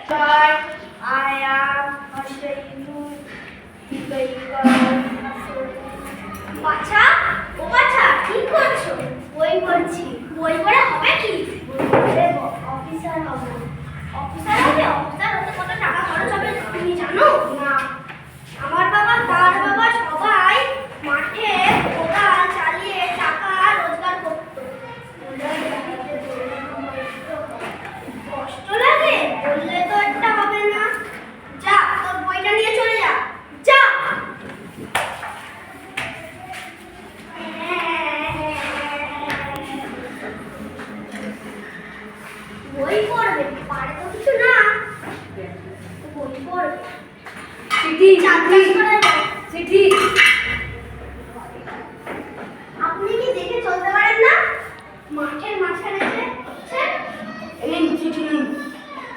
Sir, I am বাচ্চা ও বাচ্চা কি করছো? বই পড়ছি। বই পড়ে হবে কি? অফিসার হবে। অফিসার হবে? অফিসার হতে কত টাকা খরচ হবে তুমি জানো? না। আমার বাবা তার বাবা সবাই মাঠে কোদাল চালিয়ে টাকা রোজগার করতো। কষ্ট লাগে বললে তো একটা হবে না। যা তোর বইটা নিয়ে চলে যা। যা। বই পড়বে পারে তো কিছু না। বই পড়বে। চিঠি চিঠি। আপনি কি দেখে চলতে পারেন না? মাঠের মাঝখানে এসে চিঠি নিন।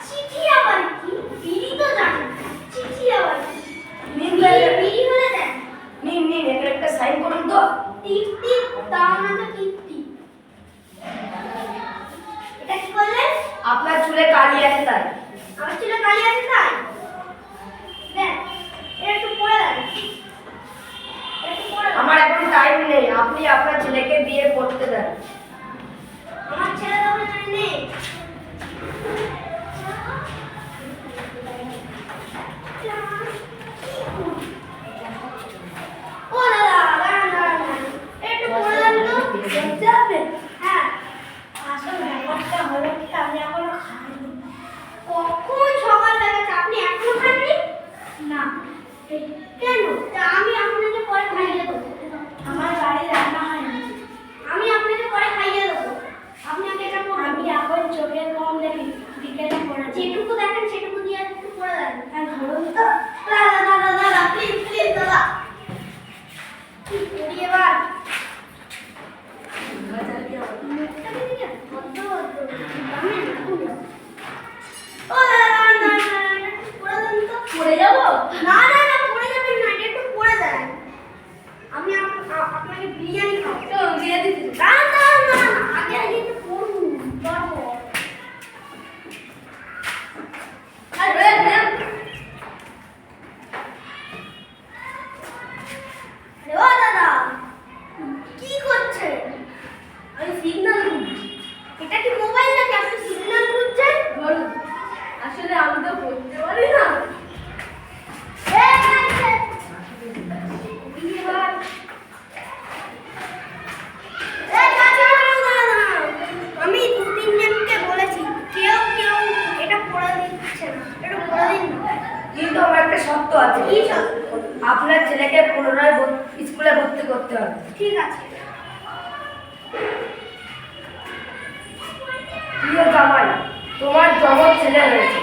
চিঠি আবার কি? বিড়ি তো জানেন। চিঠি আবার কি? বিড়ি হলে দেন। নিন নিন একটা সাইন করুন তো। টিপ টিপ দাও না তো টিপ টিপ। এটা কি করলেন? আপনার চুলে কালি আছে তাই। আমার চুলে কালি আছে তাই? দেন একটু পড়ে দেন। আমার এখন টাইম নেই, আপনি আপনার ছেলেকে দিয়ে পড়তে দেন। আমার ছেলে তো ওখানে নেই। ও দাদা দাঁড়ান একটু পড়ে দেন তো। যাবে? হ্যাঁ। আসলে ব্যাপারটা হলো কি আমি এখনো খাইনি। কখন সকাল বেলা আপনি এখনো খাননি? না। কেন? তা আমি আপনাকে পরে খাইয়ে দেবো। আমার বাড়ি রান্না হয়নি। আমি আপনাকে পরে খাইয়ে দেবো। আপনি আগে এটা পড়ুন। আমি এখন চোখের কম দেখি, বিকেলে পড়ে যেটুকু দেখেন সেটুকু দিয়ে একটু পড়ে দেন। হ্যাঁ ধরুন তো। দাদা দাদা দাদা প্লিজ প্লিজ দাদা। কি করি এবার? মুখটা দিকে বদ্ধ বদ্ধ। আমি দেখুন। ও দাদা না না না পড়ে দেন তো। পড়ে যাবো? না না না পড়ে যাবেন না, এটা একটু পড়ে দেন। আমি আপনাকে বিরিয়ানি খাবো। তো দিয়ে দিতে। না না না না আগে আগে একটু পড়ুন তারপর। আরে ও দাদা কি করছেন? আমি সিগন্যাল দিই। এটা কি মোবাইল নাকি আপনি সিগন্যাল খুঁজছেন? ধরুন, আসলে আমি তো পড়তে পারি না। আমি দু তিনজনকে বলেছি কেউ কেউ এটা পড়ে দিচ্ছে না। এটা পড়ে দিন না। কিন্তু আমার একটা শর্ত আছে। কি শর্ত? আপনার ছেলেকে পুনরায় স্কুলে ভর্তি করতে হবে। ঠিক আছে। প্রিয় জামাই, তোমার জমজ ছেলে হয়েছে।